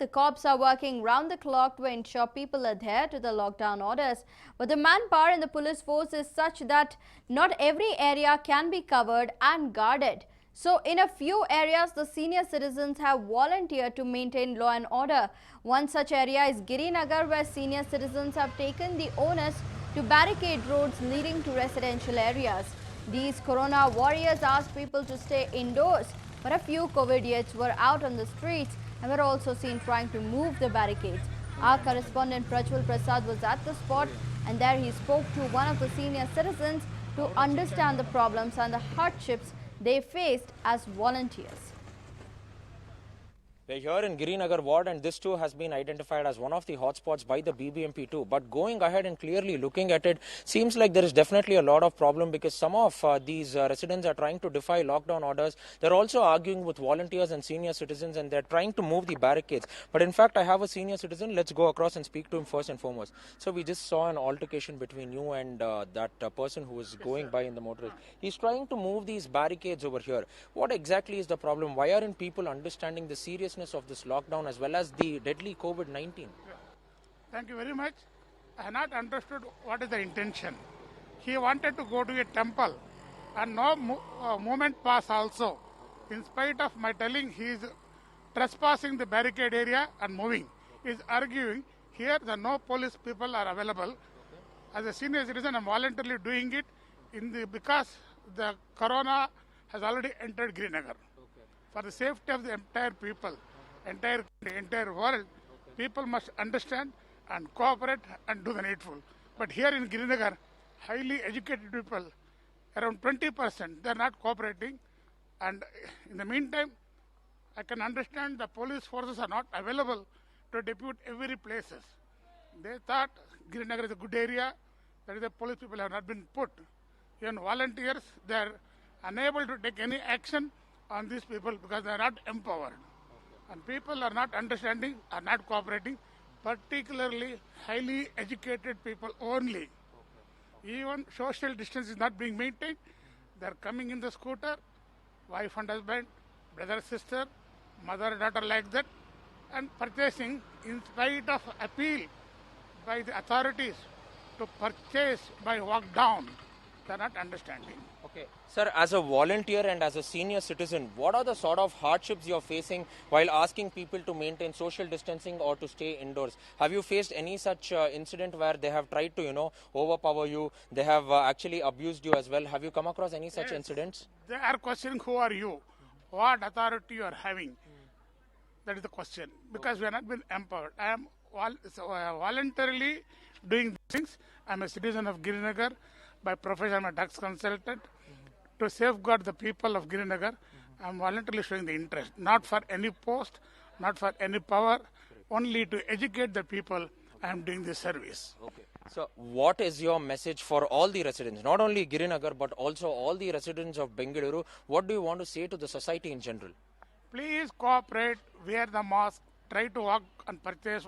the cops are working round the clock to ensure people adhere to the lockdown orders. But the manpower in the police force is such that not every area can be covered and guarded. So in a few areas, the senior citizens have volunteered to maintain law and order. One such area is Girinagar, where senior citizens have taken the onus to barricade roads leading to residential areas. These corona warriors asked people to stay indoors, but a few COVIDIOTS were out on the streets and were also seen trying to move the barricades. Our correspondent Prajwal Prasad was at the spot, and there he spoke to one of the senior citizens to understand the problems and the hardships they faced as volunteers. We're here in Girinagar ward, and this too has been identified as one of the hotspots by the BBMP too. But going ahead and clearly looking at it, seems like there is definitely a lot of problem, because some of these residents are trying to defy lockdown orders. They're also arguing with volunteers and senior citizens, and they're trying to move the barricades. But in fact, I have a senior citizen. Let's go across and speak to him first and foremost. So we just saw an altercation between you and that person who was going by in the motor. He's trying to move these barricades over here. What exactly is the problem? Why aren't people understanding the seriousness of this lockdown as well as the deadly COVID-19? Thank you very much. I have not understood what is the intention. He wanted to go to a temple and no movement pass also. In spite of my telling, he is trespassing the barricade area and moving. He is arguing here the no police people are available. As a senior citizen, I am voluntarily doing it because the corona has already entered Girinagar. For the safety of the entire people, entire world, people must understand and cooperate and do the needful. But here in Girinagar, highly educated people, around 20%, they are not cooperating. And in the meantime, I can understand the police forces are not available to depute every places. They thought Girinagar is a good area, that is the police people have not been put. Even volunteers, they are unable to take any action on these people because they are not empowered. And people are not understanding, are not cooperating, particularly highly educated people only. Even social distance is not being maintained. They are coming in the scooter, wife and husband, brother, sister, mother, daughter, like that, and purchasing in spite of appeal by the authorities to purchase by walk down. They are not understanding. Okay. Sir, as a volunteer and as a senior citizen, what are the sort of hardships you're facing while asking people to maintain social distancing or to stay indoors? Have you faced any such incident where they have tried to, overpower you? They have actually abused you as well. Have you come across any such incidents? They are questioning who are you? What authority you are having? That is the question. Because we have not been empowered. I am voluntarily doing things. I am a citizen of Girinagar. By profession, I am a tax consultant. To safeguard the people of Girinagar, I am voluntarily showing the interest. Not for any post, not for any power, only to educate the people. I am doing this service. Okay. So what is your message for all the residents, not only Girinagar, but also all the residents of Bengaluru? What do you want to say to the society in general? Please cooperate, wear the mask, try to walk and purchase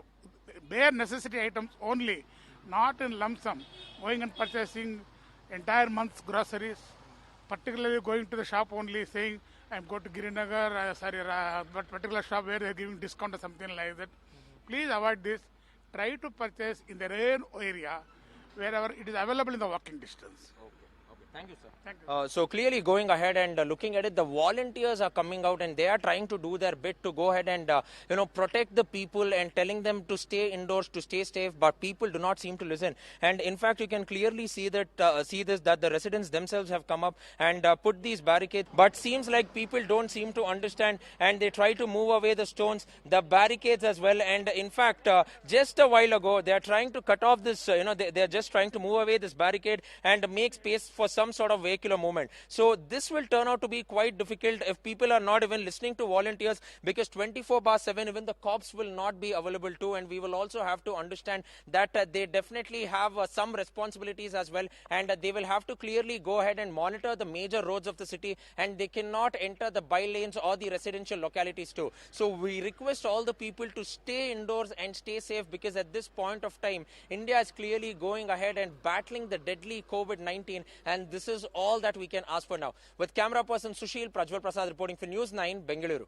bare necessity items only, not in lump sum. Going and purchasing entire month's groceries, particularly going to the shop only saying, I'm going to Girinagar, but particular shop where they're giving discount or something like that. Please avoid this. Try to purchase in the rural area, wherever it is available in the walking distance. Thank you, sir. Thank you. So clearly going ahead and looking at it, the volunteers are coming out and they are trying to do their bit to go ahead and protect the people and telling them to stay indoors, to stay safe. But people do not seem to listen. And in fact, you can clearly see that that the residents themselves have come up and put these barricades. But seems like people don't seem to understand, and they try to move away the stones, the barricades as well. And in fact, just a while ago, they are trying to cut off this. They are just trying to move away this barricade and make space for some sort of vehicular movement. So this will turn out to be quite difficult if people are not even listening to volunteers, because 24/7 even the cops will not be available too, and we will also have to understand that they definitely have some responsibilities as well, and they will have to clearly go ahead and monitor the major roads of the city, and they cannot enter the by lanes or the residential localities too. So we request all the people to stay indoors and stay safe, because at this point of time India is clearly going ahead and battling the deadly COVID-19, and this is all that we can ask for now. With camera person Sushil, Prajwal Prasad reporting for News 9, Bengaluru.